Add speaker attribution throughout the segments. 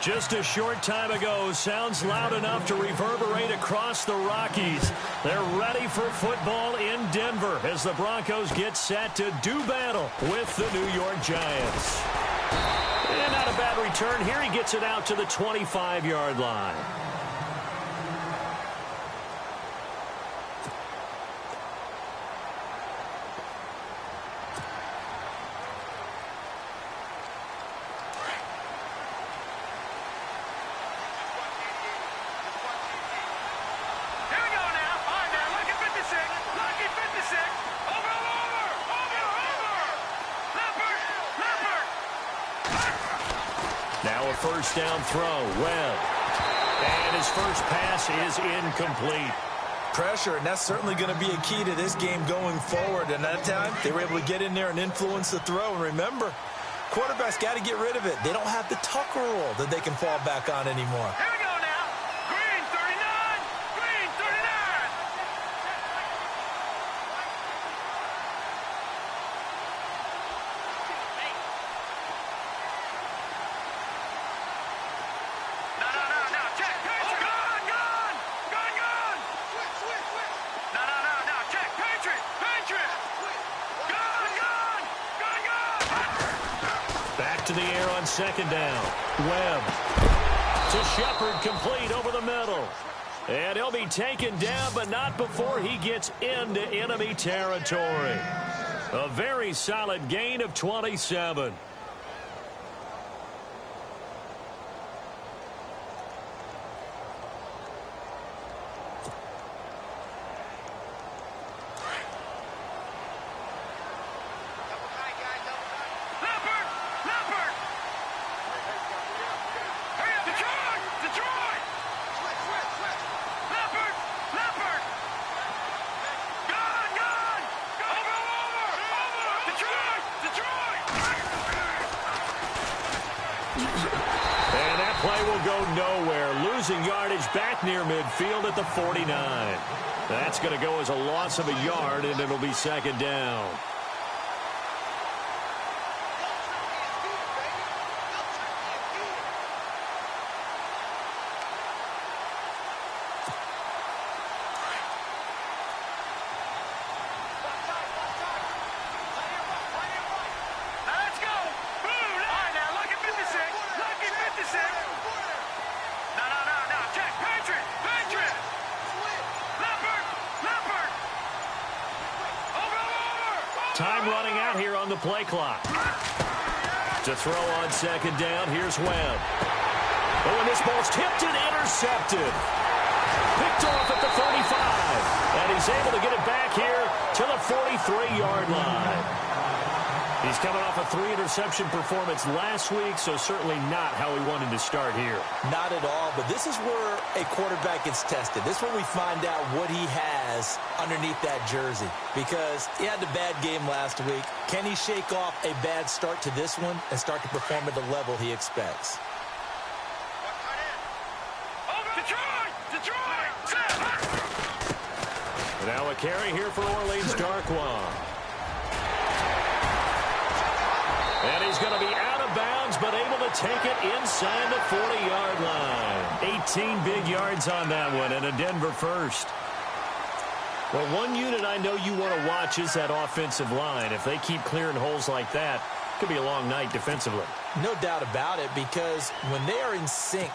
Speaker 1: Just a short time ago, sounds loud enough to reverberate across the Rockies. They're ready for football in Denver as the Broncos get set to do battle with the New York Giants. And not a bad return here. He gets it out to the 25-yard line. Now a first down throw. Webb. And his first pass is incomplete.
Speaker 2: Pressure, and that's certainly going to be a key to this game going forward. And that time, they were able to get in there and influence the throw. And remember, quarterbacks got to get rid of it. They don't have the Tucker rule that they can fall back on anymore.
Speaker 3: Here we go now. Green 39. Green 39. No. Check. Oh, gone. Switch. No. Check. Patriot. Gone.
Speaker 1: Back to the air on second down. Webb to Shepard, complete over the middle. And he'll be taken down, but not before he gets into enemy territory. A very solid gain of 27. And that play will go nowhere. Losing yardage back near midfield at the 49. That's going to go as a loss of a yard, and it'll be second down. Time running out here on the play clock. To throw on second down, here's Webb. Oh, and this ball's tipped and intercepted. Picked off at the 35. And he's able to get it back here to the 43-yard line. He's coming off a 3-interception performance last week, so certainly not how he wanted to start here.
Speaker 2: Not at all, but this is where a quarterback gets tested. This is where we find out what he has underneath that jersey, because he had a bad game last week. Can he shake off a bad start to this one and start to perform at the level he expects?
Speaker 1: Now a carry here for Orleans Darkwa. And he's going to be out of bounds, but able to take it inside the 40-yard line. 18 big yards on that one, and a Denver first. Well, one unit I know you want to watch is that offensive line. If they keep clearing holes like that, it could be a long night defensively.
Speaker 2: No doubt about it, because when they are in sync,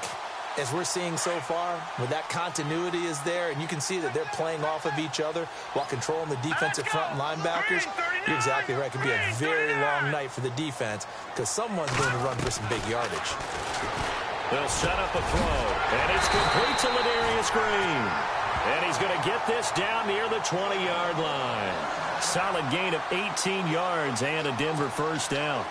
Speaker 2: as we're seeing so far, where that continuity is there, and you can see that they're playing off of each other while controlling the defensive front linebackers, you're exactly right. It could be a very long night for the defense because someone's going to run for some big yardage.
Speaker 1: They'll set up a throw, and it's complete to Ladarius Green. And he's going to get this down near the 20-yard line. Solid gain of 18 yards and a Denver first down.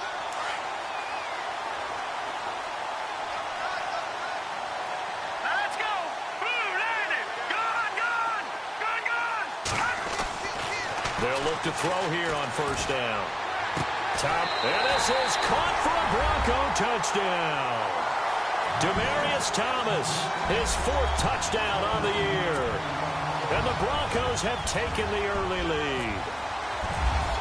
Speaker 1: They'll look to throw here on first down. And this is caught for a Bronco touchdown. Demaryius Thomas, his 4th touchdown on the year. And the Broncos have taken the early lead.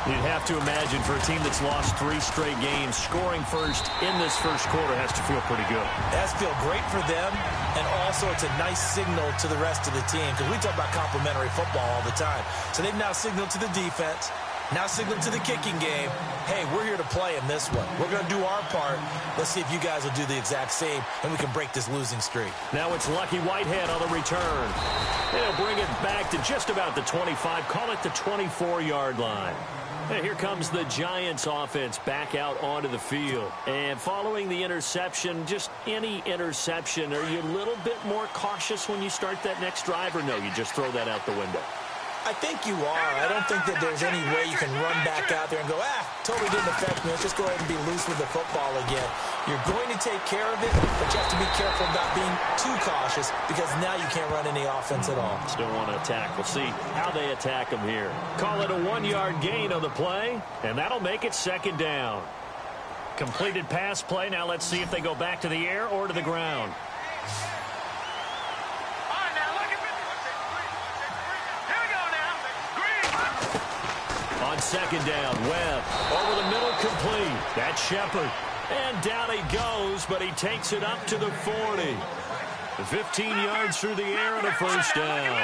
Speaker 1: You'd have to imagine for a team that's lost 3 straight games, scoring first in this first quarter has to feel pretty good.
Speaker 2: It has to feel great for them, and also it's a nice signal to the rest of the team because we talk about complementary football all the time. So they've now signaled to the defense, now signaled to the kicking game, hey, we're here to play in this one. We're going to do our part. Let's see if you guys will do the exact same, and we can break this losing streak.
Speaker 1: Now it's Lucky Whitehead on the return. They'll bring it back to just about the 25, call it the 24-yard line. And here comes the Giants offense back out onto the field. And following the interception, just any interception, are you a little bit more cautious when you start that next drive, or no, you just throw that out the window?
Speaker 2: I think you are. I don't think that there's any way you can run back out there and go, totally didn't affect me. Let's just go ahead and be loose with the football again. You're going to take care of it, but you have to be careful about being too cautious because now you can't run any offense at all.
Speaker 1: Still want to attack. We'll see how they attack them here. Call it a 1-yard gain on the play, and that'll make it second down. Completed pass play. Now let's see if they go back to the air or to the ground. On second down, Webb over the middle, complete. That's Shepard. And down he goes, but he takes it up to the 40. 15 yards through the air and a first down.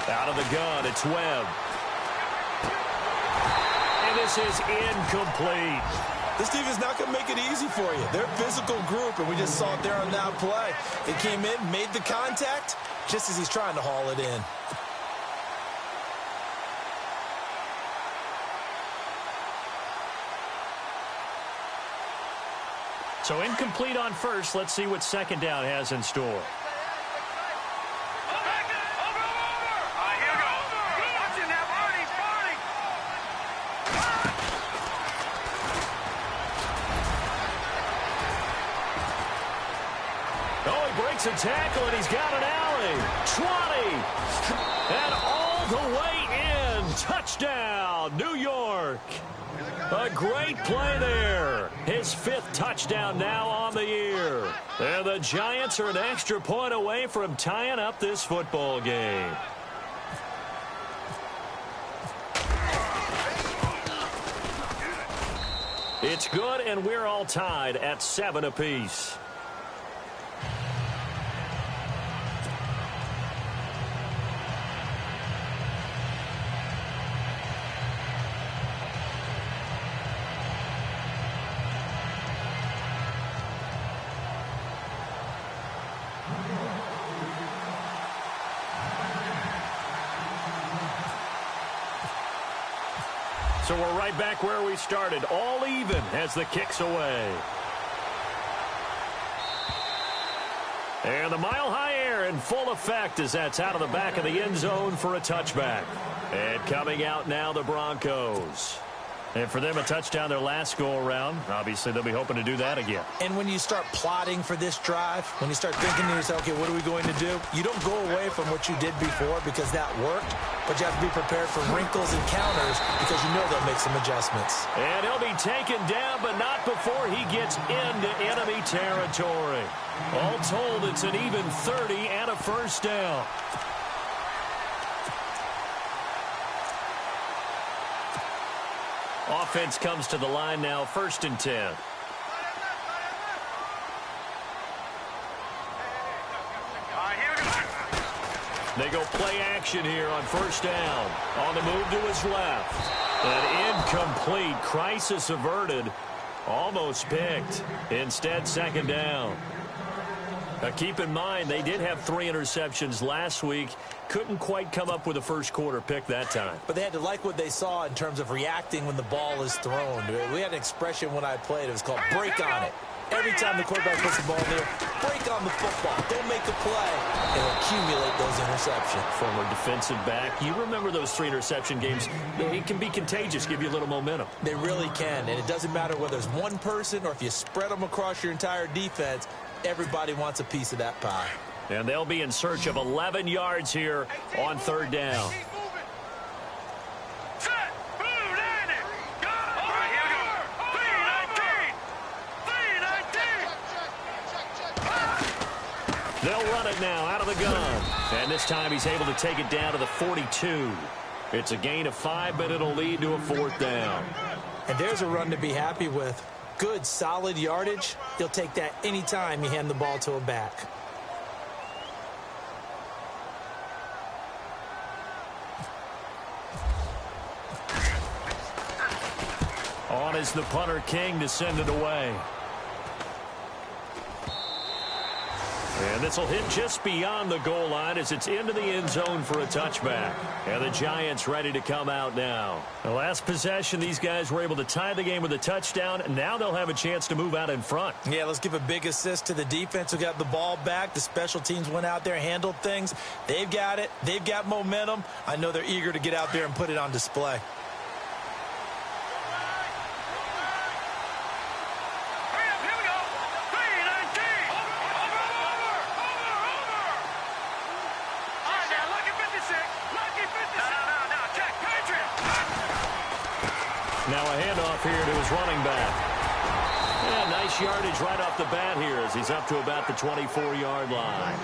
Speaker 1: Out of the gun, it's Webb. And this is incomplete.
Speaker 2: This team is not going to make it easy for you. They're a physical group, and we just saw it there on that play. They came in, made the contact, just as he's trying to haul it in.
Speaker 1: So incomplete on first. Let's see what second down has in store. A tackle, and he's got an alley. 20. And all the way in. Touchdown, New York. A great play there. His 5th touchdown now on the year. And the Giants are an extra point away from tying up this football game. It's good, and we're all tied at 7 apiece. So we're right back where we started, all even as the kick's away. And the mile-high air in full effect as that's out of the back of the end zone for a touchback. And coming out now, the Broncos. And for them, a touchdown their last go-around. Obviously, they'll be hoping to do that again.
Speaker 2: And when you start plotting for this drive, when you start thinking to yourself, okay, what are we going to do? You don't go away from what you did before because that worked, but you have to be prepared for wrinkles and counters because you know they'll make some adjustments.
Speaker 1: And he'll be taken down, but not before he gets into enemy territory. All told, it's an even 30 and a first down. Offense comes to the line now, 1st and 10. They go play action here on 1st down. On the move to his left. An incomplete, crisis averted. Almost picked. Instead, 2nd down. Now keep in mind, they did have 3 interceptions last week. Couldn't quite come up with a first quarter pick that time.
Speaker 2: But they had to like what they saw in terms of reacting when the ball is thrown. We had an expression when I played. It was called break on it. Every time the quarterback puts the ball in there, break on the football. Don't make a play. And accumulate those interceptions.
Speaker 1: Former defensive back. You remember those 3 interception games. It can be contagious, give you a little momentum.
Speaker 2: They really can. And it doesn't matter whether it's one person or if you spread them across your entire defense. Everybody wants a piece of that pie.
Speaker 1: And they'll be in search of 11 yards here on 3rd down. They'll run it now out of the gun. And this time he's able to take it down to the 42. It's a gain of 5, but it'll lead to a 4th down.
Speaker 2: And there's a run to be happy with. Good, solid yardage. He'll take that anytime you hand the ball to a back.
Speaker 1: On is the punter, King, to send it away. And this will hit just beyond the goal line as it's into the end zone for a touchback. And the Giants ready to come out now. The last possession, these guys were able to tie the game with a touchdown, and now they'll have a chance to move out in front.
Speaker 2: Yeah, let's give a big assist to the defense who got the ball back. The special teams went out there, handled things. They've got it. They've got momentum. I know they're eager to get out there and put it on display.
Speaker 1: Now a handoff here to his running back. Yeah, nice yardage right off the bat here as he's up to about the 24-yard line.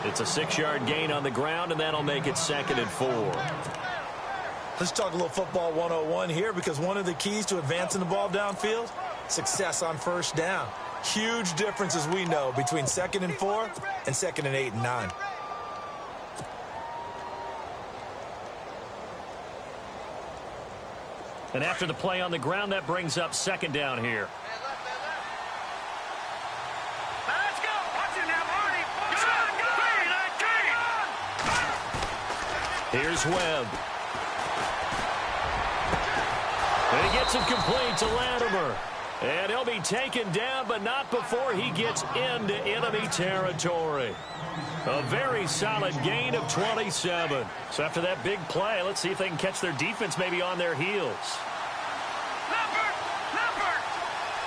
Speaker 1: It's a 6-yard gain on the ground, and that'll make it 2nd and 4.
Speaker 2: Let's talk a little football 101 here, because one of the keys to advancing the ball downfield, success on first down. Huge difference, as we know, between 2nd and 4 and 2nd and 8 and 9.
Speaker 1: And after the play on the ground, that brings up 2nd down here.
Speaker 3: Let's go. Watch it now, Marty.
Speaker 1: Here's Webb. And he gets it complete to Latimer. And he'll be taken down, but not before he gets into enemy territory. A very solid gain of 27. So after that big play, let's see if they can catch their defense maybe on their heels.
Speaker 3: Leopard.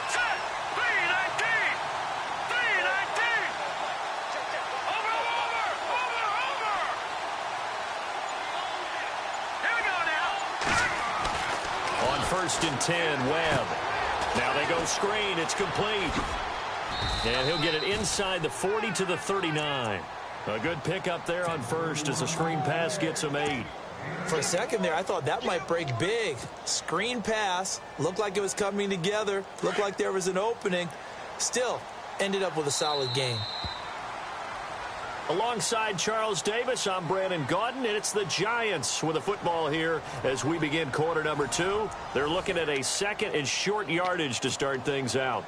Speaker 3: Set. 319. 319. Over. Here we go now.
Speaker 1: On 1st and 10, Webb. Now they go screen. It's complete. And he'll get it inside the 40 to the 39. A good pickup there on 1st as the screen pass gets him 8.
Speaker 2: For a second there, I thought that might break big. Screen pass. Looked like it was coming together. Looked like there was an opening. Still, ended up with a solid gain.
Speaker 1: Alongside Charles Davis, I'm Brandon Gaudin, and it's the Giants with the football here as we begin quarter number 2. They're looking at a 2nd and short yardage to start things out.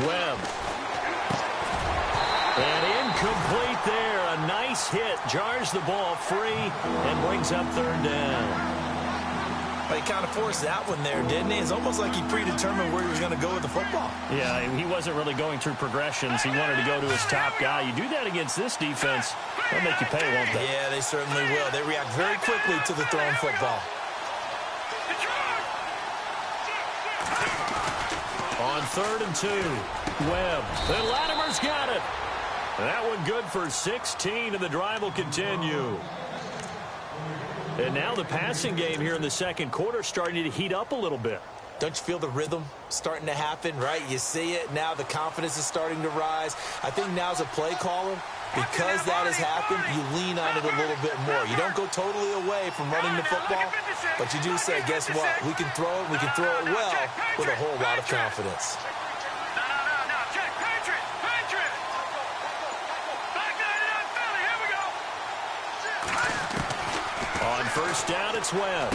Speaker 1: Webb. And incomplete there. A nice hit. Jars the ball free and brings up 3rd down.
Speaker 2: But he kind of forced that one there, didn't he? It's almost like he predetermined where he was going to go with the football.
Speaker 1: Yeah, he wasn't really going through progressions. He wanted to go to his top guy. You do that against this defense, they'll make you pay, won't they?
Speaker 2: Yeah, they certainly will. They react very quickly to the thrown football.
Speaker 1: On 3rd and 2, Webb. And Latimer's got it. That one good for 16, and the drive will continue. And now the passing game here in the 2nd quarter starting to heat up a little bit.
Speaker 2: Don't you feel the rhythm starting to happen, right? You see it. Now the confidence is starting to rise. I think now as a play caller, because that has happened, you lean on it a little bit more. You don't go totally away from running the football, but you do say, guess what? We can throw it. We can throw it well with a whole lot of confidence.
Speaker 1: On 1st down, it's Webb.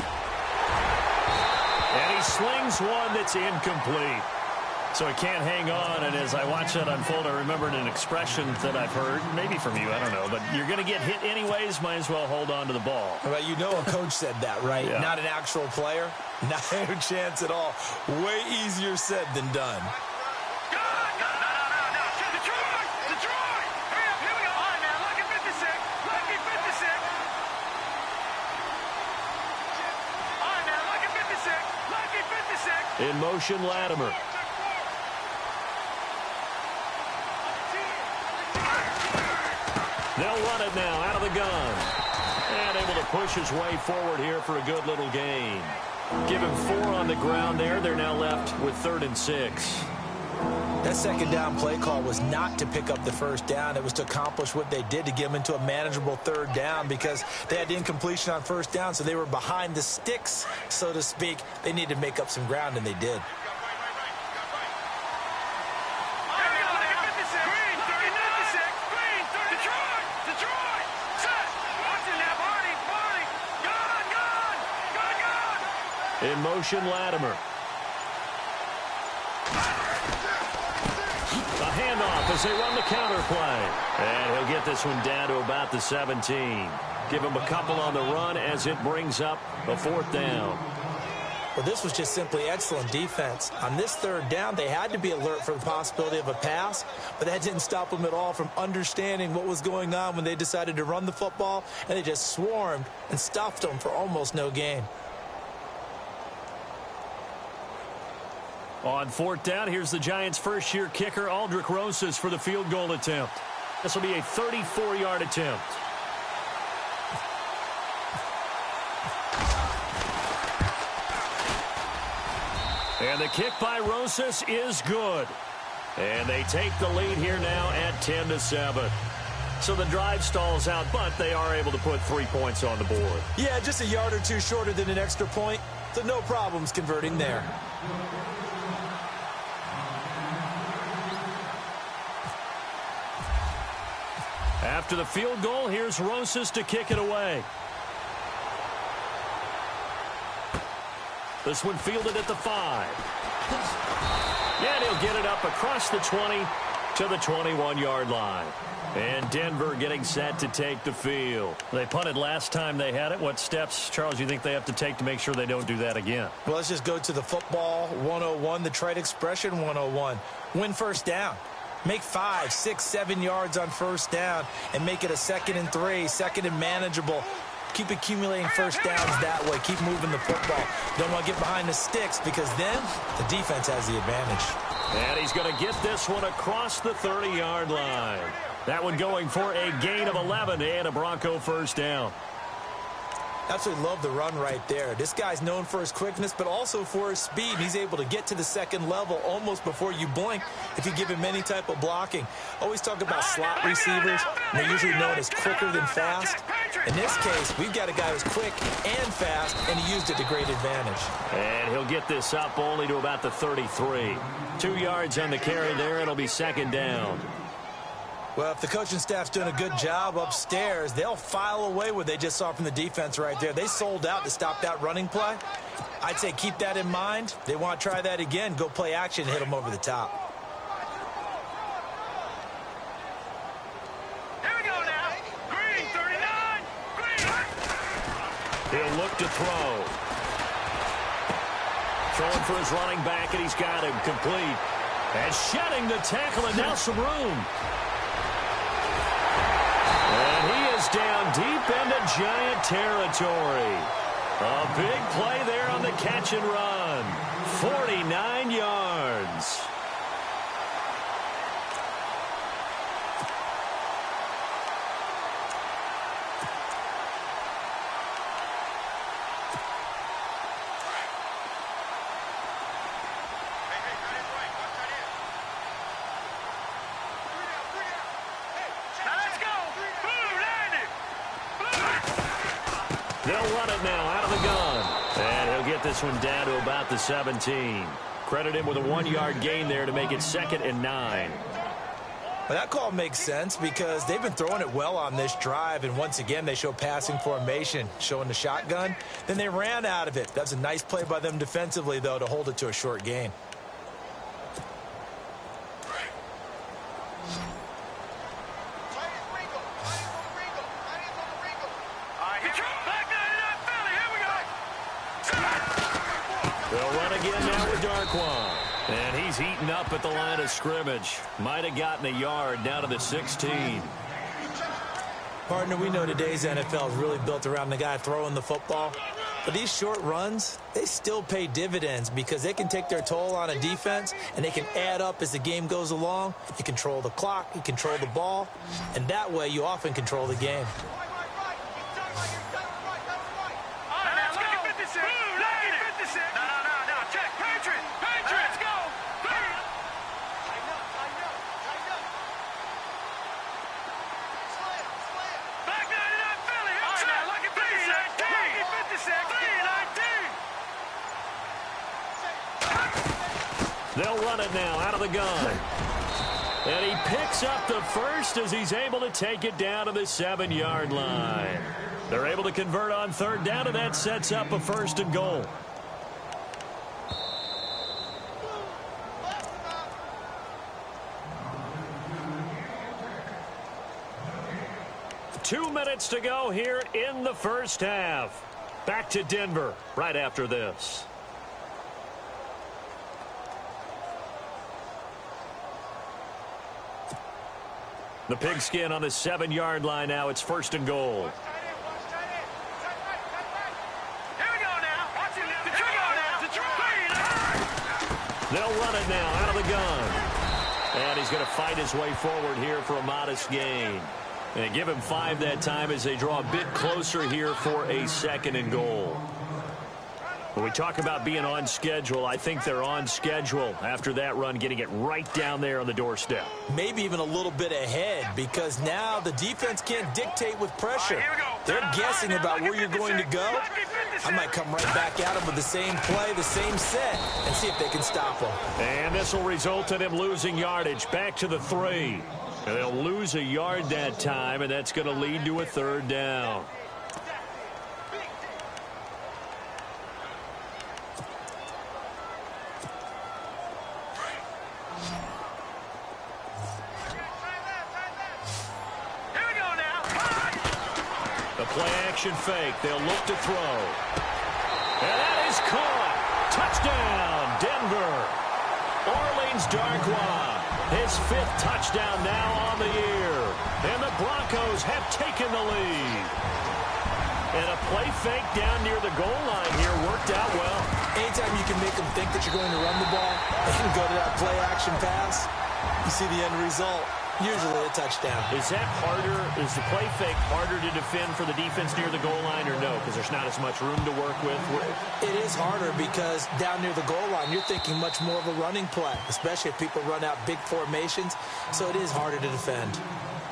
Speaker 1: And he slings one that's incomplete. So he can't hang on, and as I watch that unfold, I remembered an expression that I've heard, maybe from you, I don't know, but you're going to get hit anyways, might as well hold on to the ball.
Speaker 2: Well, you know a coach said that, right?
Speaker 1: Yeah.
Speaker 2: Not an actual player. Not a chance at all. Way easier said than done.
Speaker 3: Detroit! Hurry
Speaker 1: In motion, Latimer. They'll run it now out of the gun. And able to push his way forward here for a good little gain. Give him 4 on the ground there. They're now left with 3rd and 6.
Speaker 2: That second down play call was not to pick up the first down. It was to accomplish what they did to get them into a manageable 3rd down because they had incompletion on first down, so they were behind the sticks, so to speak. They needed to make up some ground, and they did.
Speaker 1: In motion, Latimer. A handoff as they run the counter play. And he'll get this one down to about the 17. Give him a couple on the run as it brings up a 4th down.
Speaker 2: Well, this was just simply excellent defense. On this 3rd down, they had to be alert for the possibility of a pass, but that didn't stop them at all from understanding what was going on when they decided to run the football, and they just swarmed and stuffed them for almost no gain.
Speaker 1: On 4th down, here's the Giants' first-year kicker, Aldrich Rosas, for the field goal attempt. This will be a 34-yard attempt. And the kick by Rosas is good. And they take the lead here now at 10-7. So the drive stalls out, but they are able to put 3 points on the board.
Speaker 2: Yeah, just a yard or two shorter than an extra point, so no problems converting there.
Speaker 1: After the field goal, here's Rosas to kick it away. This one fielded at the 5. And he'll get it up across the 20 to the 21-yard line. And Denver getting set to take the field. They punted last time they had it. What steps, Charles, you think they have to take to make sure they don't do that again?
Speaker 2: Well, let's just go to the football 101, the trite expression 101. Win first down. Make 5, 6, 7 yards on first down and make it a 2nd and 3, 2nd and manageable. Keep accumulating first downs that way. Keep moving the football. Don't want to get behind the sticks because then the defense has the advantage.
Speaker 1: And he's going to get this one across the 30-yard line. That one going for a gain of 11 and a Bronco first down.
Speaker 2: Absolutely love the run right there. This guy's known for his quickness, but also for his speed. He's able to get to the 2nd level almost before you blink if you give him any type of blocking. Always talk about slot receivers, and they're usually known as quicker than fast. In this case, we've got a guy who's quick and fast, and he used it to great advantage.
Speaker 1: And he'll get this up only to about the 33. 2 yards on the carry there. It'll be 2nd down.
Speaker 2: Well, if the coaching staff's doing a good job upstairs, they'll file away what they just saw from the defense right there. They sold out to stop that running play. I'd say keep that in mind. They want to try that again. Go play action and hit them over the top.
Speaker 3: Here we go now. Green, 39. Green.
Speaker 1: He'll look to throw. Throwing for his running back, and he's got him complete. And shedding the tackle, and now some room. And he is down deep into Giant territory. A big play there on the catch and run. 49 yards. They'll run it now out of the gun. And he'll get this one down to about the 17. Credit him with a 1-yard gain there to make it 2nd and 9.
Speaker 2: Well, that call makes sense because they've been throwing it well on this drive, and once again they show passing formation, showing the shotgun. Then they ran out of it. That's a nice play by them defensively, though, to hold it to a short gain.
Speaker 1: They'll run again now with Darkwan. And he's heating up at the line of scrimmage. Might have gotten a yard down to the 16.
Speaker 2: Partner, we know today's NFL is really built around the guy throwing the football. But these short runs, they still pay dividends because they can take their toll on a defense and they can add up as the game goes along. You control the clock, you control the ball, and that way you often control the game.
Speaker 1: They'll run it now out of the gun. And he picks up the first as he's able to take it down to the 7-yard line. They're able to convert on third down, and that sets up a 1st and goal. Two minutes to go here in the first half. Back to Denver right after this. The pigskin on the 7-yard line now. It's 1st and goal. They'll run it now out of the gun. And he's going to fight his way forward here for a modest gain. And give him 5 that time as they draw a bit closer here for a 2nd and goal. When we talk about being on schedule, I think they're on schedule after that run, getting it right down there on the doorstep.
Speaker 2: Maybe even a little bit ahead because now the defense can't dictate with pressure. They're guessing about where you're going to go. I might come right back at them with the same play, the same set, and see if they can stop them.
Speaker 1: And this will result in him losing yardage back to the 3. And they'll lose a yard that time, and that's going to lead to a 3rd down. Play-action fake. They'll look to throw. And that is caught. Touchdown, Denver. Orleans Darkwa, his 5th touchdown now on the year. And the Broncos have taken the lead. And a play fake down near the goal line here worked out well.
Speaker 2: Anytime you can make them think that you're going to run the ball and go to that play-action pass, you see the end result. Usually a touchdown.
Speaker 1: Is that harder? Is the play fake harder to defend for the defense near the goal line or no? Because there's not as much room to work with?
Speaker 2: It is harder because down near the goal line, you're thinking much more of a running play, especially if people run out big formations. So it is harder to defend.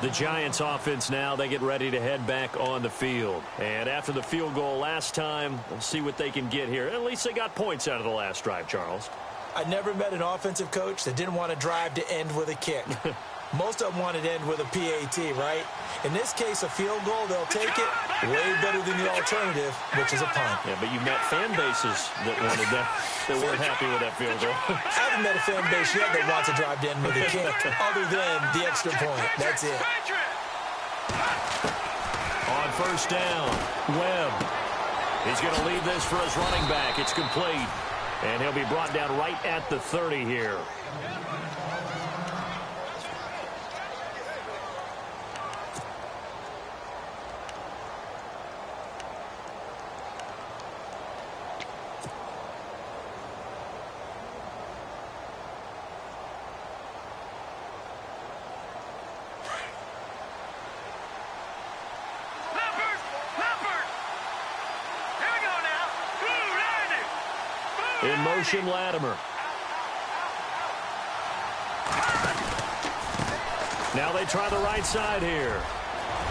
Speaker 1: The Giants offense now, they get ready to head back on the field. And after the field goal last time, we'll see what they can get here. At least they got points out of the last drive, Charles.
Speaker 2: I never met an offensive coach that didn't want to drive to end with a kick. Most of them wanted to end with a PAT, right? In this case, a field goal, they'll take it way better than the alternative, which is a punt.
Speaker 1: Yeah, but you met fan bases that wanted that, that weren't happy with that field goal.
Speaker 2: I haven't met a fan base yet that wants to drive to end with a kick, other than the extra point. That's it.
Speaker 1: On 1st down, Webb. He's going to leave this for his running back. It's complete. And he'll be brought down right at the 30 here. In motion, Latimer. Now they try the right side here.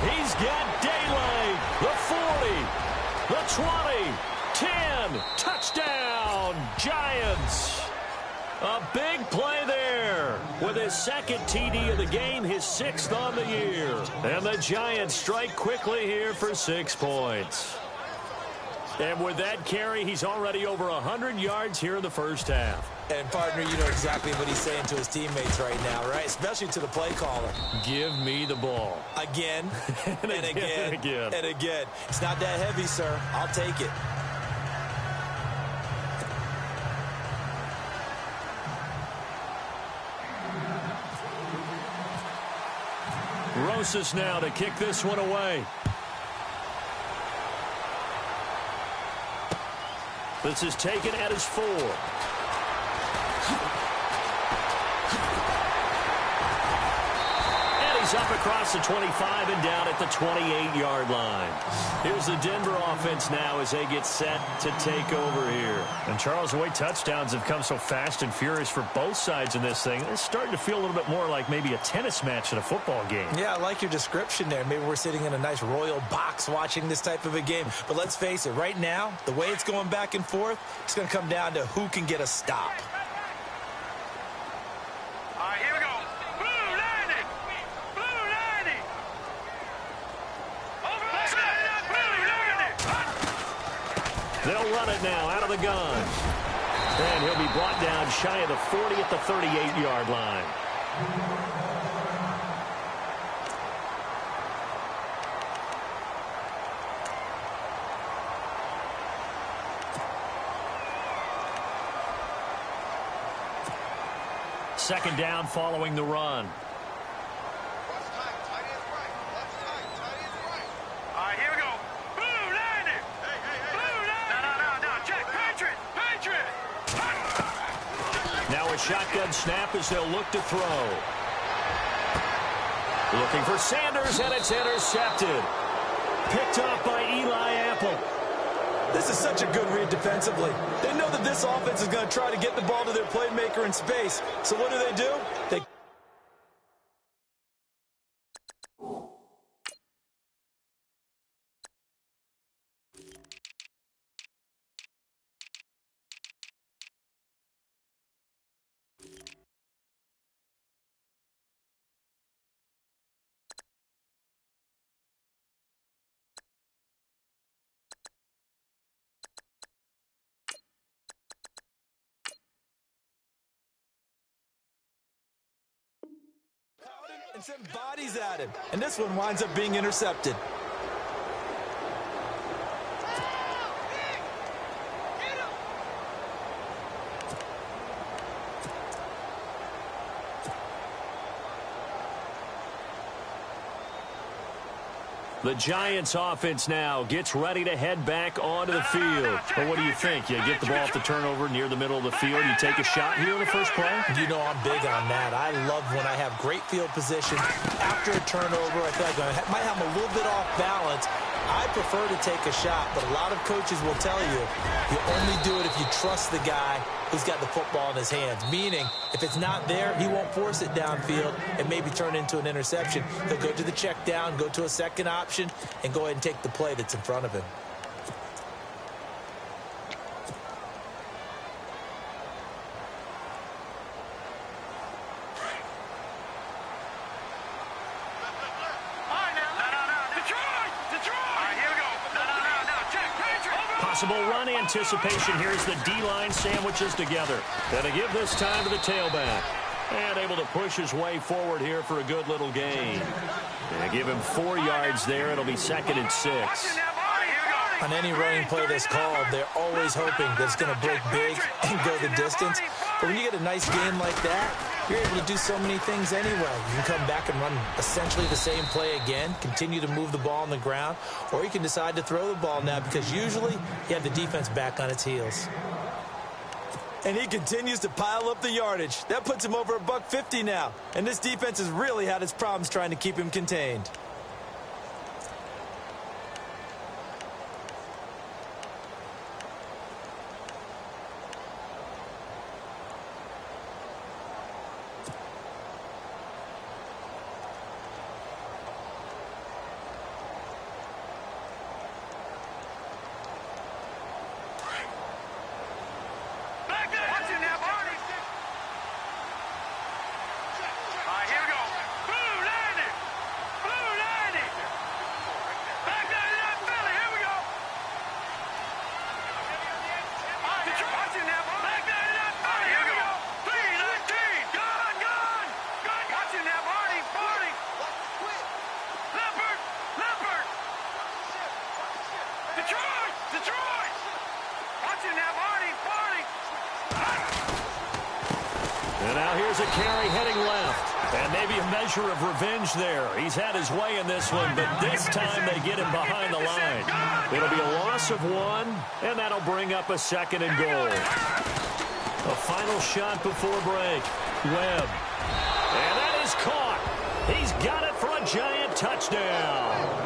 Speaker 1: He's got daylight. The 40, the 20, 10. Touchdown, Giants. A big play there with his 2nd TD of the game, his 6th on the year. And the Giants strike quickly here for 6 points. And with that carry, he's already over 100 yards here in the first half.
Speaker 2: And, partner, you know exactly what he's saying to his teammates right now, right? Especially to the play caller.
Speaker 1: Give me the ball.
Speaker 2: Again, and again,
Speaker 1: and again.
Speaker 2: and again. It's not that heavy, sir. I'll take it.
Speaker 1: Rosas now to kick this one away. This is taken at his 4. Up across the 25 and down at the 28-yard line. Here's the Denver offense now as they get set to take over here.
Speaker 4: And Charles, the way touchdowns have come so fast and furious for both sides in this thing, it's starting to feel a little bit more like maybe a tennis match in a football game.
Speaker 2: Yeah, I like your description there. Maybe we're sitting in a nice royal box watching this type of a game. But let's face it, right now, the way it's going back and forth, it's going to come down to who can get a stop.
Speaker 1: They'll run it now out of the gun. And he'll be brought down shy of the 40 at the 38-yard line. Second down following the run. Now a shotgun snap as they'll look to throw. Looking for Sanders, and it's intercepted. Picked off by Eli Apple.
Speaker 2: This is such a good read defensively. They know that this offense is going to try to get the ball to their playmaker in space. So what do? They and send bodies at him. And this one winds up being intercepted.
Speaker 1: The Giants offense now gets ready to head back onto the field. But what do you think? You get the ball off the turnover near the middle of the field. You take a shot here in the first play?
Speaker 2: You know I'm big on that. I love when I have great field position. After a turnover, I feel like I might have a little bit off balance. I prefer to take a shot, but a lot of coaches will tell you only do it if you trust the guy who's got the football in his hands. Meaning, if it's not there, he won't force it downfield and maybe turn into an interception. He'll go to the check down, go to a second option, and go ahead and take the play that's in front of him.
Speaker 1: Possible run anticipation. Here's the D-line sandwiches together. Going to give this time to the tailback. And able to push his way forward here for a good little gain. And give him 4 yards there. It'll be 2nd and 6.
Speaker 2: On any running play that's called, they're always hoping that it's going to break big and go the distance. But when you get a nice game like that, you're able to do so many things anyway. You can come back and run essentially the same play again, continue to move the ball on the ground, or you can decide to throw the ball now because usually you have the defense back on its heels. And he continues to pile up the yardage. That puts him over $150 now. And this defense has really had its problems trying to keep him contained.
Speaker 1: And now here's a carry heading left. And maybe a measure of revenge there. He's had his way in this one, but this time they get him behind the line. It'll be a loss of 1, and that'll bring up a 2nd and goal. A final shot before break. Webb. And that is caught. He's got it for a giant touchdown.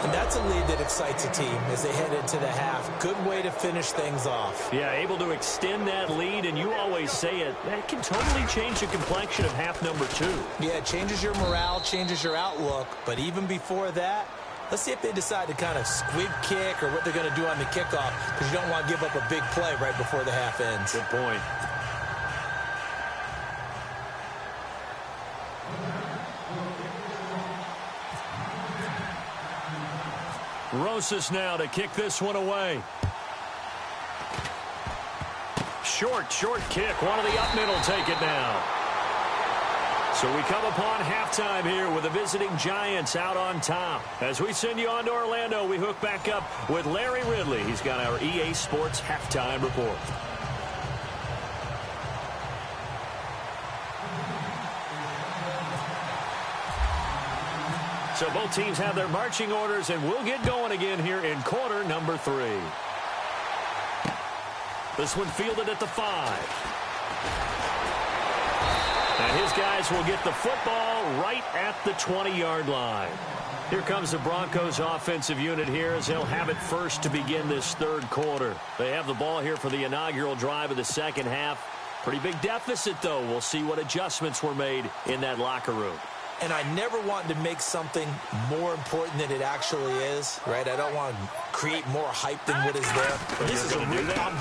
Speaker 2: And that's a lead that excites a team as they head into the half. Good way to finish things off.
Speaker 1: Yeah, able to extend that lead, and you always say it, that can totally change the complexion of half number 2.
Speaker 2: Yeah, it changes your morale, changes your outlook. But even before that, let's see if they decide to kind of squib kick or what they're going to do on the kickoff, because you don't want to give up a big play right before the half ends.
Speaker 1: Good point. Rosas now to kick this one away. Short kick. One of the up mid will take it now. So we come upon halftime here with the visiting Giants out on top. As we send you on to Orlando, we hook back up with Larry Ridley. He's got our EA Sports halftime report. So both teams have their marching orders, and we'll get going again here in quarter number 3. This one fielded at the 5. And his guys will get the football right at the 20-yard line. Here comes the Broncos offensive unit here as they'll have it first to begin this 3rd quarter. They have the ball here for the inaugural drive of the 2nd half. Pretty big deficit, though. We'll see what adjustments were made in that locker room.
Speaker 2: And I never want to make something more important than it actually is, right? I don't want to create more hype than what is there. This is I'm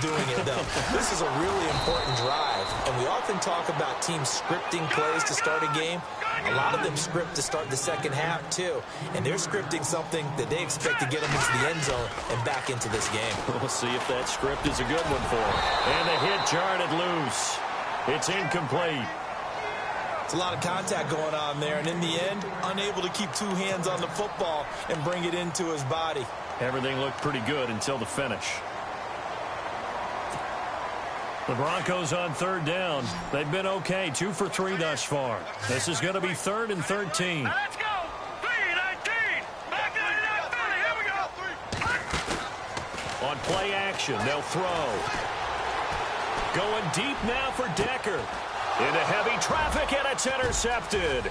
Speaker 2: doing it, though. This is a really important drive. And we often talk about teams scripting plays to start a game. A lot of them script to start the 2nd half, too. And they're scripting something that they expect to get them into the end zone and back into this game.
Speaker 1: We'll see if that script is a good one for them. And the hit jarred it loose. It's incomplete.
Speaker 2: It's a lot of contact going on there, and in the end, unable to keep 2 hands on the football and bring it into his body.
Speaker 1: Everything looked pretty good until the finish. The Broncos on 3rd down. They've been okay, 2 for 3 thus far. This is going to be 3rd and 13.
Speaker 3: Let's go. 3-19. Back 99-30. Here we go.
Speaker 1: On play action, they'll throw. Going deep now for Decker. Into heavy traffic, and it's intercepted.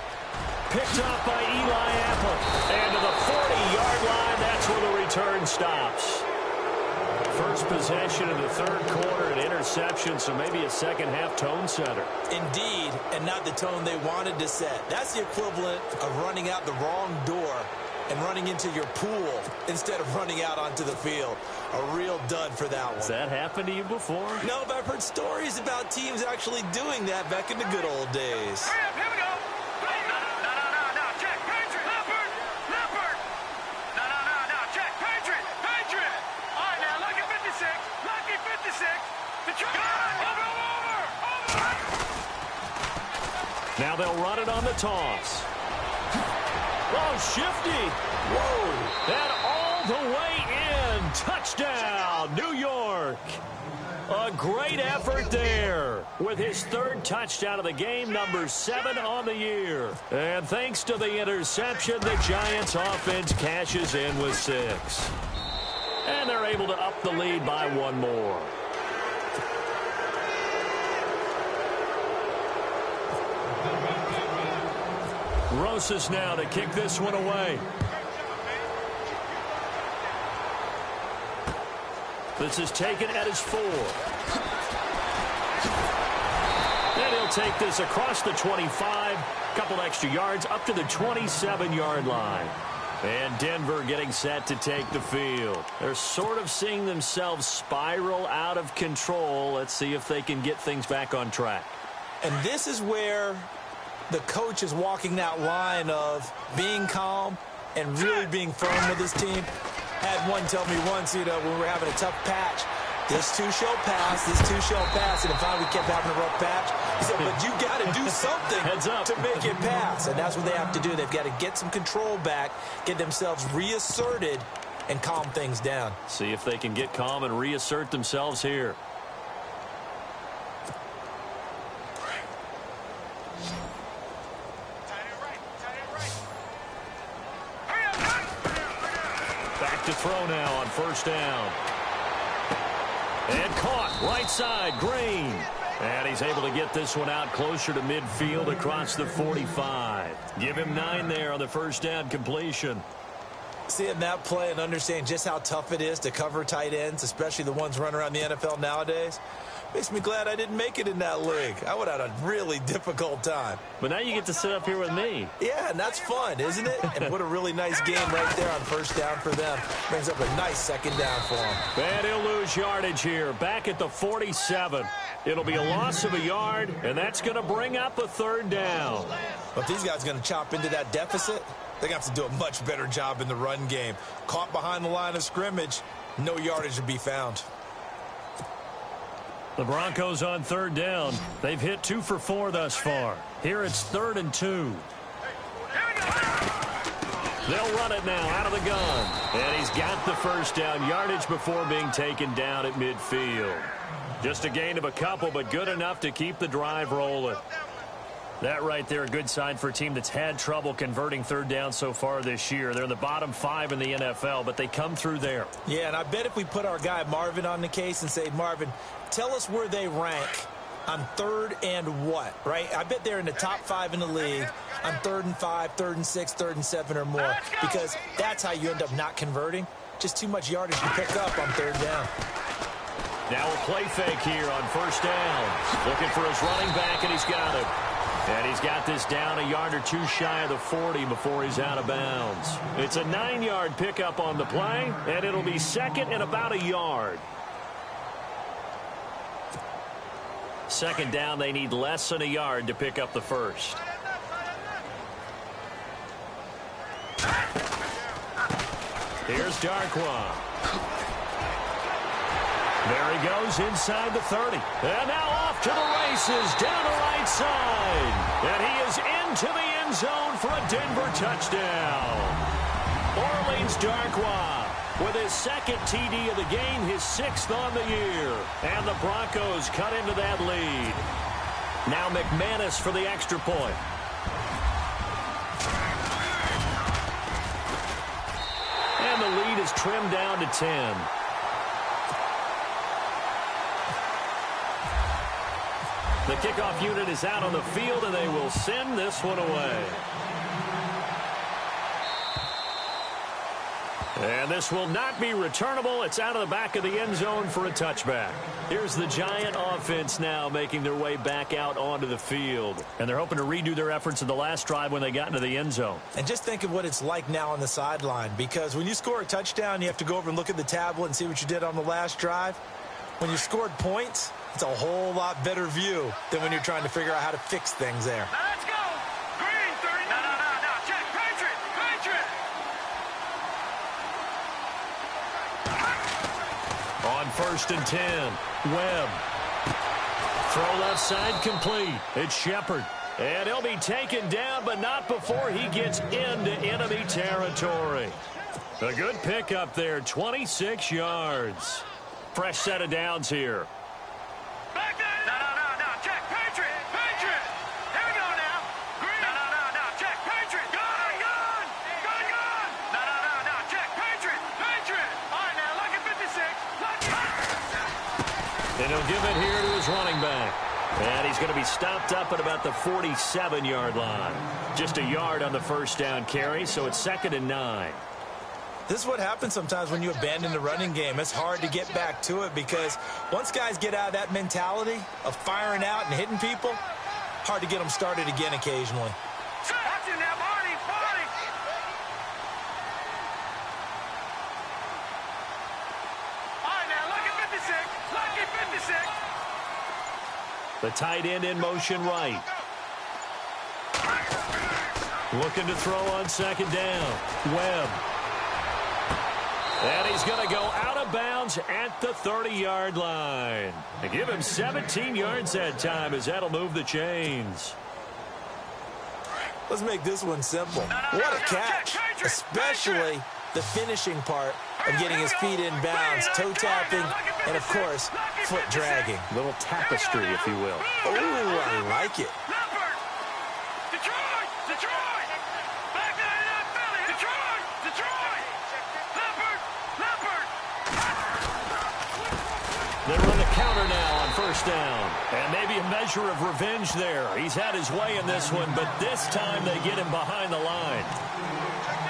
Speaker 1: Picked off by Eli Apple. And to the 40-yard line, that's where the return stops. First possession of the 3rd quarter, an interception, so maybe a 2nd half tone setter.
Speaker 2: Indeed, and not the tone they wanted to set. That's the equivalent of running out the wrong door and running into your pool instead of running out onto the field. A real dud for that one.
Speaker 1: Has that happened to you before?
Speaker 2: No, but I've heard stories about teams actually doing that back in the good old days.
Speaker 3: Hurry up. Here we go. No. Check. Patriot. Leopard. No. Check. Patriot. All right, now, lucky 56. Lucky 56. The try. Over.
Speaker 1: Now they'll run it on the toss. Oh, shifty. Whoa. And all the way in. Touchdown, New York. A great effort there with his 3rd touchdown of the game, number 7 on the year. And thanks to the interception, the Giants offense cashes in with 6. And they're able to up the lead by 1 more. Rosas now to kick this one away. This is taken at his 4. And he'll take this across the 25. Couple extra yards up to the 27-yard line. And Denver getting set to take the field. They're sort of seeing themselves spiral out of control. Let's see if they can get things back on track.
Speaker 2: And this is where the coach is walking that line of being calm and really being firm with his team. Had one tell me once, when we were having a tough patch, this too shall pass, and then finally we kept having a rough patch. He said, but you got to do something
Speaker 1: Heads up.
Speaker 2: to make it pass, and that's what they have to do. They've got to get some control back, get themselves reasserted, and calm things down.
Speaker 1: See if they can get calm and reassert themselves here. Back to throw now on first down. And caught right side, Green. And he's able to get this one out closer to midfield across the 45. Give him 9 there on the first down completion.
Speaker 2: Seeing that play and understanding just how tough it is to cover tight ends, especially the ones running around the NFL nowadays, makes me glad I didn't make it in that league. I would have had a really difficult time.
Speaker 4: But now you get to sit up here with me.
Speaker 2: Yeah, and that's fun, isn't it? And what a really nice game right there on first down for them. Brings up a nice second down for them.
Speaker 1: And he'll lose yardage here, back at the 47. It'll be a loss of a yard, and that's going to bring up a third down.
Speaker 2: But if these guys are going to chop into that deficit, they're going to have to do a much better job in the run game. Caught behind the line of scrimmage, no yardage to be found.
Speaker 4: The Broncos on third down. They've hit 2 for 4 thus far. Here it's 3rd and 2.
Speaker 1: They'll run it now out of the gun. And he's got the first down yardage before being taken down at midfield. Just a gain of a couple, but good enough to keep the drive rolling.
Speaker 4: That right there, a good sign for a team that's had trouble converting third down so far this year. They're in the bottom 5 in the NFL, but they come through there.
Speaker 2: Yeah, and I bet if we put our guy Marvin on the case and say, Marvin, tell us where they rank on 3rd and what, right? I bet they're in the top 5 in the league on 3rd and 5, 3rd and 6, 3rd and 7 or more, because that's how you end up not converting. Just too much yardage to pick up on 3rd down.
Speaker 1: Now a play fake here on first down. Looking for his running back, and he's got it. And he's got this down a yard or 2 shy of the 40 before he's out of bounds. It's a 9-yard pickup on the play, and it'll be 2nd and about a yard. 2nd down, they need less than a yard to pick up the first. Here's Darkwa. There he goes inside the 30. And now off to the races down the right side. And he is into the end zone for a Denver touchdown. Orleans Darkwa with his 2nd TD of the game, his 6th on the year. And the Broncos cut into that lead. Now McManus for the extra point. And the lead is trimmed down to 10. The kickoff unit is out on the field, and they will send this one away. And this will not be returnable. It's out of the back of the end zone for a touchback. Here's the Giant offense now making their way back out onto the field.
Speaker 4: And they're hoping to redo their efforts in the last drive when they got into the end zone.
Speaker 2: And just think of what it's like now on the sideline, because when you score a touchdown, you have to go over and look at the tablet and see what you did on the last drive. When you scored points, it's a whole lot better view than when you're trying to figure out how to fix things there.
Speaker 3: Now let's go. Green, 30. No. Check. Patriot.
Speaker 1: On 1st and 10, Webb. Throw left side complete. It's Shepard. And he'll be taken down, but not before he gets into enemy territory. A good pickup there, 26 yards. Fresh set of downs here.
Speaker 3: Back there. No. Check. Patriot. Here we go now. Green. No. Check. Patriot. Gun. No. Check. Patriot. All right, now, lucky 56.
Speaker 1: And he'll give it here to his running back. And he's going to be stopped up at about the 47-yard line. Just a yard on the first down carry, so it's 2nd and 9.
Speaker 2: This is what happens sometimes when you abandon the running game. It's hard to get back to it because once guys get out of that mentality of firing out and hitting people, hard to get them started again occasionally.
Speaker 3: That's it now, Marty. All right, now, lucky 56.
Speaker 1: The tight end in motion right. Looking to throw on 2nd down. Webb. And he's going to go out of bounds at the 30-yard line. They give him 17 yards that time as that'll move the chains.
Speaker 2: Let's make this one simple. What a catch, especially the finishing part of getting his feet in bounds, toe tapping, and, of course, foot dragging.
Speaker 4: Little tapestry, if you will.
Speaker 2: Oh, I like it.
Speaker 3: Detroit! Detroit! Back 99 Philly! Detroit! Detroit! Leopard! Leopard!
Speaker 4: They run the counter now on first down. And maybe a measure of revenge there. He's had his way in this one, but this time they get him behind the line.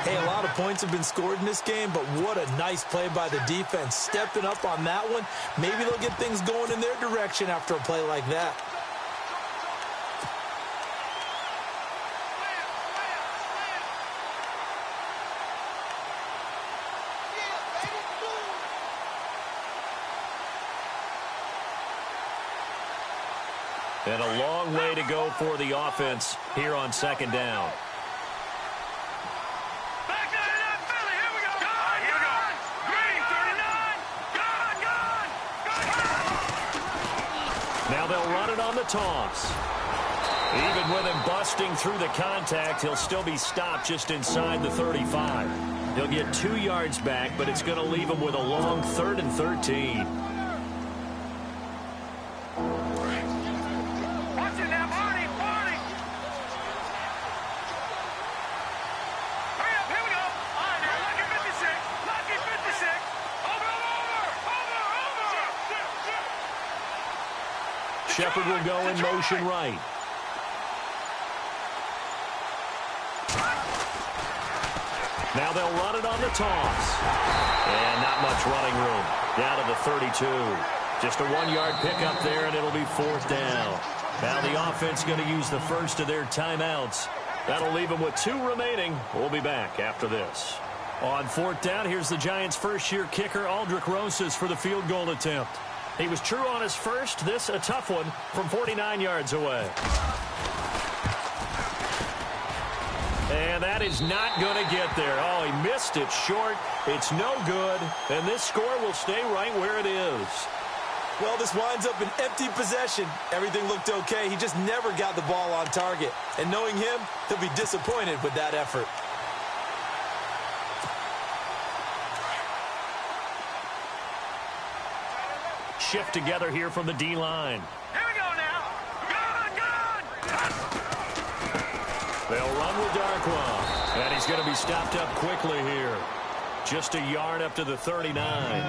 Speaker 2: Hey, a lot of points have been scored in this game, but what a nice play by the defense. Stepping up on that one. Maybe they'll get things going in their direction after a play like that.
Speaker 4: And a long way to go for the offense here on second down.
Speaker 3: Back 99 Philly! Here we go! Gone! Here we go! Green 39! Gone! Gone!
Speaker 4: Now they'll run it on the toss. Even with him busting through the contact, he'll still be stopped just inside the 35. He'll get 2 yards back, but it's going to leave him with a long 3rd and 13. Shepard will go in motion right. Now they'll run it on the toss. And not much running room. Down to the 32. Just a 1-yard pickup there, and it'll be 4th down. Now the offense going to use the first of their timeouts. That'll leave them with 2 remaining. We'll be back after this. On 4th down, here's the Giants' first-year kicker, Aldrich Rosas, for the field goal attempt. He was true on his first. This a tough one from 49 yards away. And that is not going to get there. Oh, he missed it short. It's no good. And this score will stay right where it is.
Speaker 2: Well, this winds up an empty possession. Everything looked okay. He just never got the ball on target. And knowing him, he'll be disappointed with that effort.
Speaker 4: Shift together here from the D-line.
Speaker 3: Here we go now. Gone, gone.
Speaker 4: They'll run with Darkwa. And he's going to be stopped up quickly here. Just a yard up to the 39.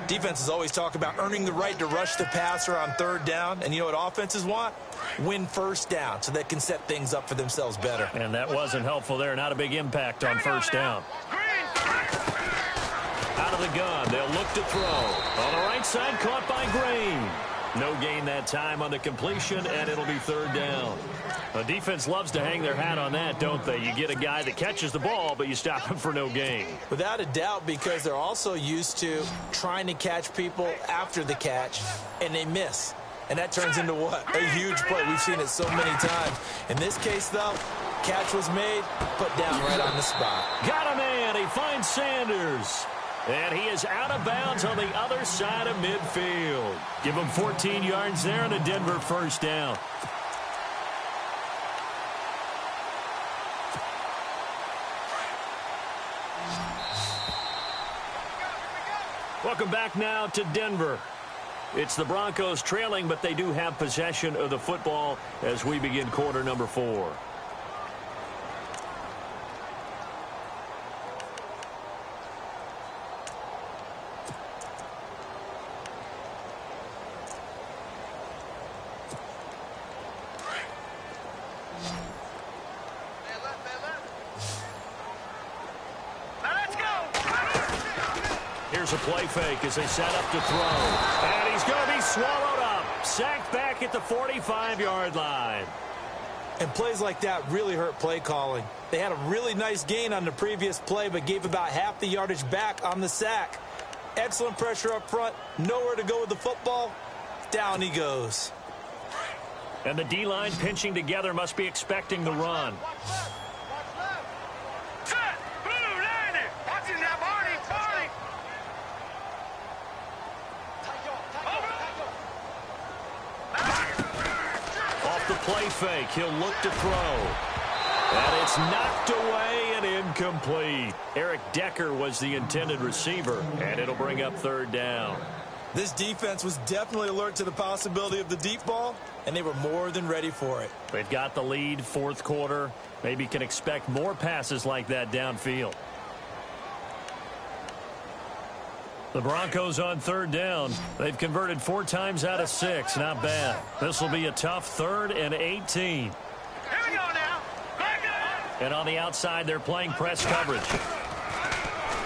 Speaker 2: Defenses always talk about earning the right to rush the passer on 3rd down. And you know what offenses want? Win 1st down so they can set things up for themselves better.
Speaker 4: And that wasn't helpful there. Not a big impact on 1st down. Out of the gun, they'll look to throw. On the right side, caught by Green. No gain that time on the completion, and it'll be 3rd down. The defense loves to hang their hat on that, don't they? You get a guy that catches the ball, but you stop him for no gain.
Speaker 2: Without a doubt, because they're also used to trying to catch people after the catch, and they miss. And that turns into what? A huge play. We've seen it so many times. In this case, though, catch was made, put down right on the spot.
Speaker 4: Got a man. He finds Sanders. And he is out of bounds on the other side of midfield. Give him 14 yards there and a Denver 1st down. Welcome back now to Denver. It's the Broncos trailing, but they do have possession of the football as we begin quarter number 4. Here's a play fake as they set up to throw. And he's going to be swallowed up. Sacked back at the 45-yard line.
Speaker 2: And plays like that really hurt play calling. They had a really nice gain on the previous play, but gave about half the yardage back on the sack. Excellent pressure up front. Nowhere to go with the football. Down he goes.
Speaker 4: And the D-line pinching together must be expecting the run. Play fake. He'll look to throw. And it's knocked away and incomplete. Eric Decker was the intended receiver, and it'll bring up 3rd down.
Speaker 2: This defense was definitely alert to the possibility of the deep ball, and they were more than ready for it.
Speaker 4: They've got the lead, fourth quarter. Maybe can expect more passes like that downfield. The Broncos on third down. They've converted 4 times out of 6. Not bad. This will be a tough 3rd and 18.
Speaker 3: Here we go now. Back up.
Speaker 4: And on the outside, they're playing press coverage.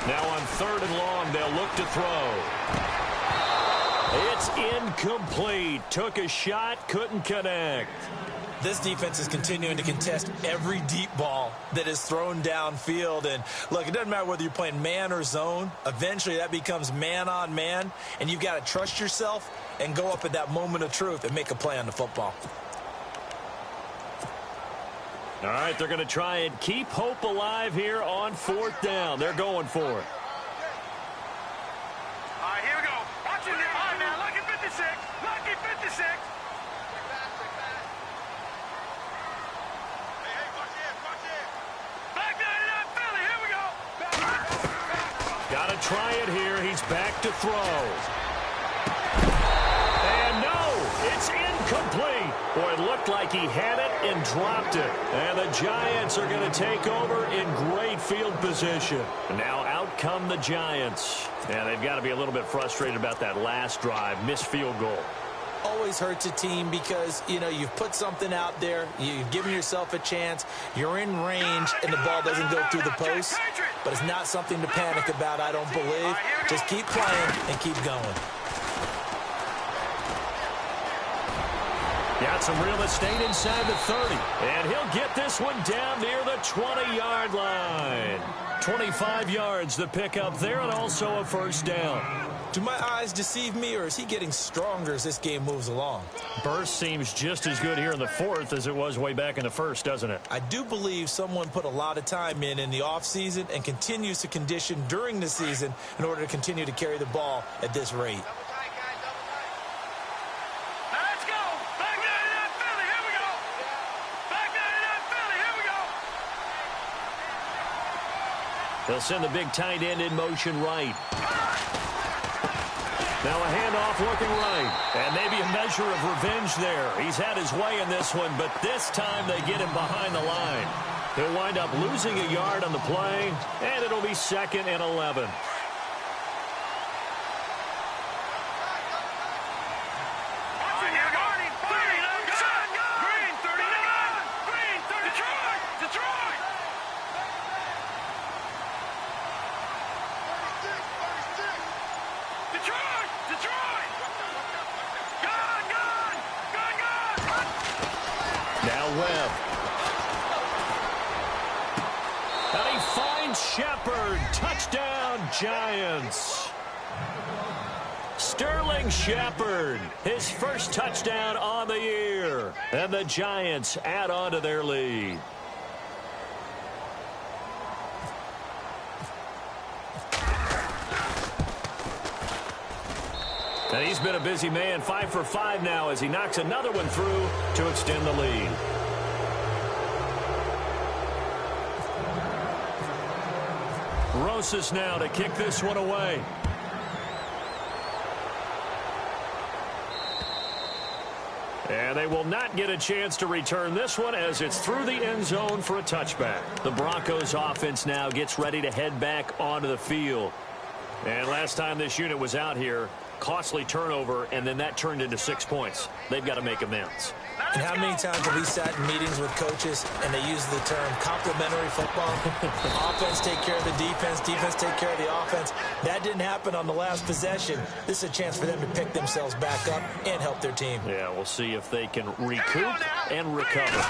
Speaker 4: Now on 3rd and long, they'll look to throw. It's incomplete. Took a shot, couldn't connect.
Speaker 2: This defense is continuing to contest every deep ball that is thrown downfield. And, look, it doesn't matter whether you're playing man or zone. Eventually, that becomes man-on-man, and you've got to trust yourself and go up at that moment of truth and make a play on the football.
Speaker 4: All right, they're going to try and keep hope alive here on 4th down. They're going for it.
Speaker 3: All right, here we go. Watch it now. All right, now, lucky 56. Lucky 56. Back 99 Philly. Here we go.
Speaker 4: Got to try it here. He's back to throw. And no, it's incomplete. Boy, it looked like he had it and dropped it. And the Giants are going to take over in great field position. And now out come the Giants. And they've got to be a little bit frustrated about that last drive, missed field goal.
Speaker 2: Always hurts a team because, you know, you've put something out there, you've given yourself a chance, you're in range, and the ball doesn't go through the post. But it's not something to panic about, I don't believe. Just keep playing and keep going.
Speaker 4: Got some real estate inside the 30. And he'll get this one down near the 20-yard line. 25 yards to pick up there, and also a 1st down.
Speaker 2: Do my eyes deceive me, or is he getting stronger as this game moves along?
Speaker 4: Burst seems just as good here in the 4th as it was way back in the 1st, doesn't it?
Speaker 2: I do believe someone put a lot of time in the offseason and continues to condition during the season in order to continue to carry the ball at this rate.
Speaker 3: Now let's go. Back 99 Philly. Here we go. Back 99 Philly. Here we go.
Speaker 4: They'll send the big tight end in motion right. Now a handoff looking right. And maybe a measure of revenge there. He's had his way in this one, but this time they get him behind the line. He'll wind up losing a yard on the play, and it'll be 2nd and 11. Shepard, touchdown, Giants. Sterling Shepard, his first touchdown on the year. And the Giants add on to their lead. And he's been a busy man, 5 for 5 now as he knocks another one through to extend the lead. Rosas now to kick this one away. And they will not get a chance to return this one as it's through the end zone for a touchback. The Broncos offense now gets ready to head back onto the field. And last time this unit was out here, costly turnover, and then that turned into 6 points. They've got to make amends.
Speaker 2: And how many times have we sat in meetings with coaches and they use the term complementary football? Offense take care of the defense, defense take care of the offense. That didn't happen on the last possession. This is a chance for them to pick themselves back up and help their team.
Speaker 4: Yeah, we'll see if they can recoup and recover.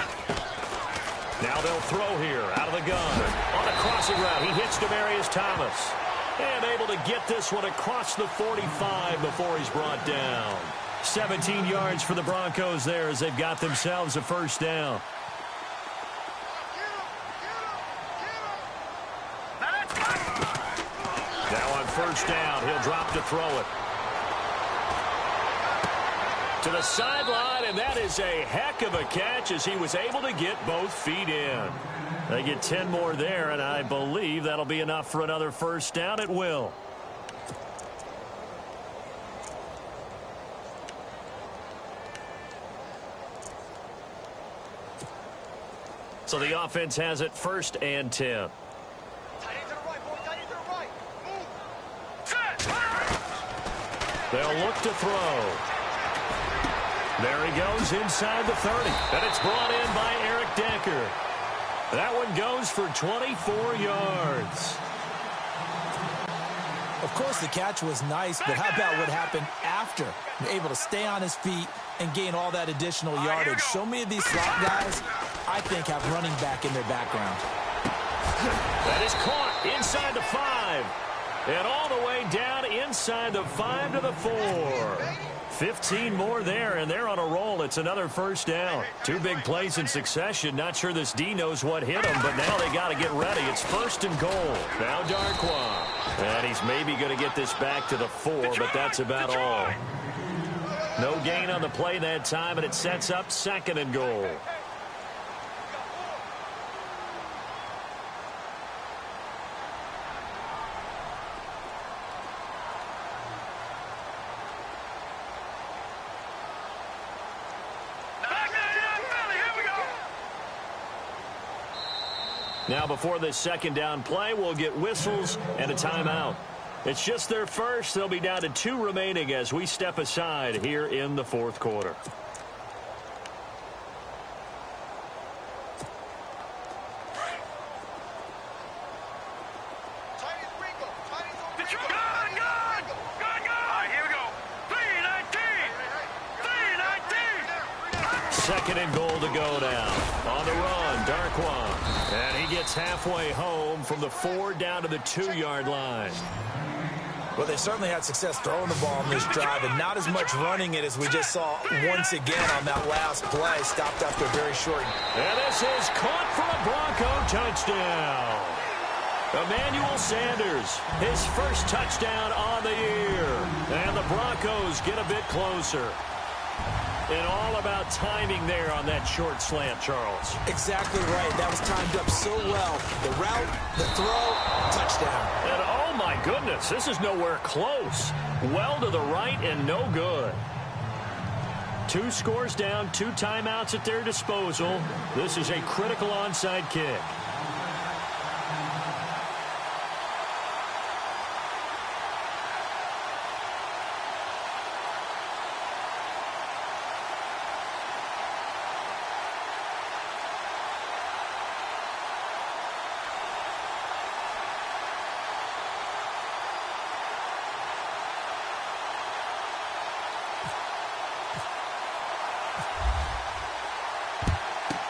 Speaker 4: Now they'll throw here out of the gun. On a crossing route, he hits Demaryius Thomas. And able to get this one across the 45 before he's brought down. 17 yards for the Broncos there as they've got themselves a 1st down. Now on 1st down, he'll drop to throw it. To the sideline, and that is a heck of a catch as he was able to get both feet in. They get 10 more there, and I believe that'll be enough for another 1st down. It will.
Speaker 1: So the offense has it 1st and 10. They'll look to throw. There he goes inside the 30. And it's brought in by Eric Decker. That one goes for 24 yards.
Speaker 2: Of course, the catch was nice, but how about what happened after? Able to stay on his feet and gain all that additional yardage. So many of these slot guys, I think, have running back in their background.
Speaker 1: That is caught inside the 5. And all the way down inside the 5 to the 4. 15 more there, and they're on a roll. It's another 1st down. 2 big plays in succession. Not sure this D knows what hit him, but now they got to get ready. It's 1st and goal. Now Darquan. And he's maybe going to get this back to the 4, but that's about all. No gain on the play that time, and it sets up 2nd and goal. Now, before this 2nd down play, we'll get whistles and a timeout. It's just their first. They'll be down to 2 remaining as we step aside here in the 4th quarter. Second and goal to go now. On the run, Darquan. And he gets halfway home from the 4 down to the 2-yard line.
Speaker 2: Well, they certainly had success throwing the ball on this drive, and not as much running it as we just saw once again on that last play. Stopped after very short.
Speaker 1: And this is caught for a Bronco touchdown. Emmanuel Sanders, his first touchdown on the year. And the Broncos get a bit closer. And all about timing there on that short slant, Charles.
Speaker 2: Exactly right. That was timed up so well. The route, the throw, touchdown.
Speaker 1: And oh my goodness, this is nowhere close. Well to the right and no good. 2 scores down, 2 timeouts at their disposal. This is a critical onside kick.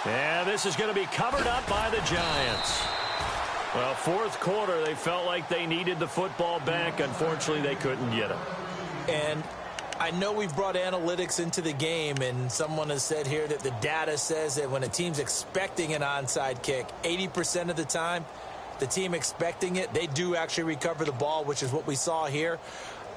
Speaker 1: And this is going to be covered up by the Giants. Well, 4th quarter, they felt like they needed the football back. Unfortunately, they couldn't get it.
Speaker 2: And I know we've brought analytics into the game, and someone has said here that the data says that when a team's expecting an onside kick, 80% of the time, the team expecting it, they do actually recover the ball, which is what we saw here.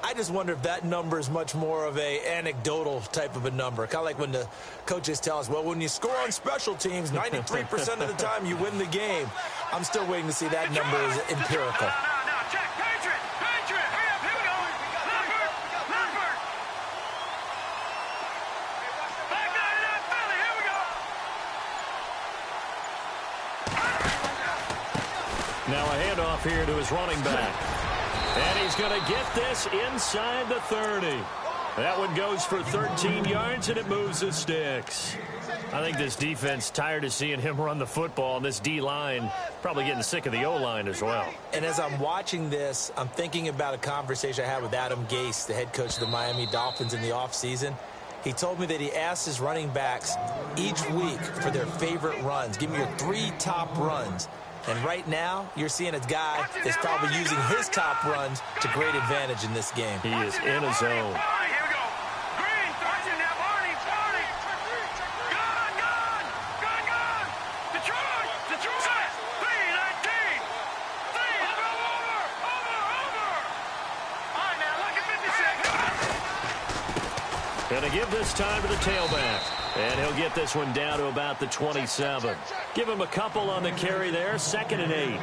Speaker 2: I just wonder if that number is much more of a anecdotal type of a number. Kind of like when the coaches tell us, well, when you score on special teams, 93% of the time you win the game. I'm still waiting to see that number is empirical.
Speaker 1: Now a handoff here to his running back. And he's going to get this inside the 30. That one goes for 13 yards, and it moves the sticks. I think this defense tired of seeing him run the football, and this D-line probably getting sick of the O-line as well.
Speaker 2: And as I'm watching this, I'm thinking about a conversation I had with Adam Gase, the head coach of the Miami Dolphins in the offseason. He told me that he asked his running backs each week for their favorite runs. Give me your 3 top runs. And right now, you're seeing a guy that's probably using his top runs to great advantage in this game.
Speaker 1: He is in a zone. Going to give this time to the tailback. And he'll get this one down to about the 27. Give him a couple on the carry there. 2nd and 8.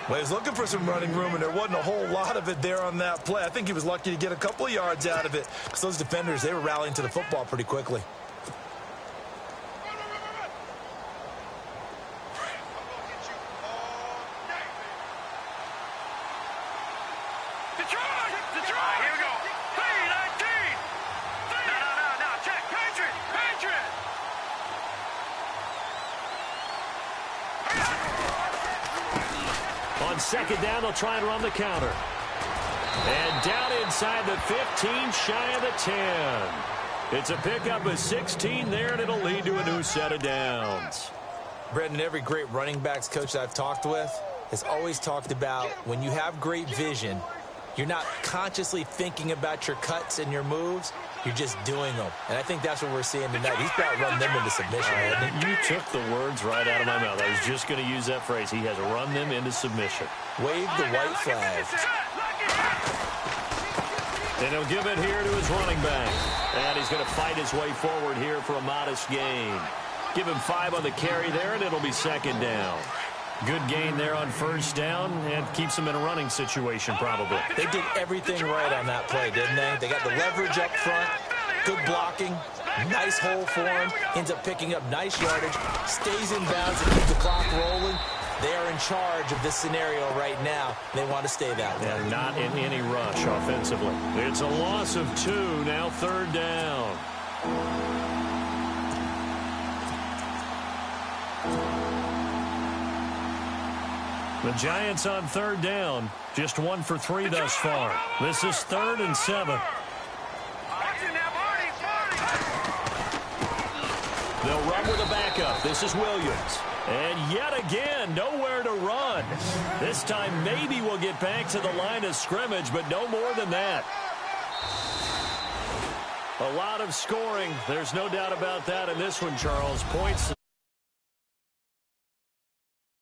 Speaker 2: Well, he's looking for some running room, and there wasn't a whole lot of it there on that play. I think he was lucky to get a couple of yards out of it because those defenders, they were rallying to the football pretty quickly.
Speaker 4: On second down, they'll try and run the counter. And down inside the 15, shy of the 10. It's a pickup of 16 there, and it'll lead to a new set of downs.
Speaker 2: Brendan, every great running backs coach that I've talked with has always talked about when you have great vision, you're not consciously thinking about your cuts and your moves. You're just doing them. And I think that's what we're seeing tonight. He's about run them into submission.
Speaker 4: You took the words right out of my mouth. I was just going to use that phrase. He has run them into submission.
Speaker 2: Wave the white flag.
Speaker 4: And he'll give it here to his running back. And he's going to fight his way forward here for a modest gain. Give him 5 on the carry there, and it'll be second down. Good gain there on first down, and keeps him in a running situation probably.
Speaker 2: They did everything right on that play, didn't they? They got the leverage up front, good blocking, nice hole for him, ends up picking up nice yardage, stays in bounds and keeps the clock rolling. They are in charge of this scenario right now. They want to stay that way.
Speaker 4: They're not in any rush offensively. It's a loss of 2, now third down. The Giants on third down, just 1 for 3 thus far. This is 3rd and 7. They'll run with a backup. This is Williams. And yet again, nowhere to run. This time maybe we'll get back to the line of scrimmage, but no more than that. A lot of scoring. There's no doubt about that in this one, Charles. Points.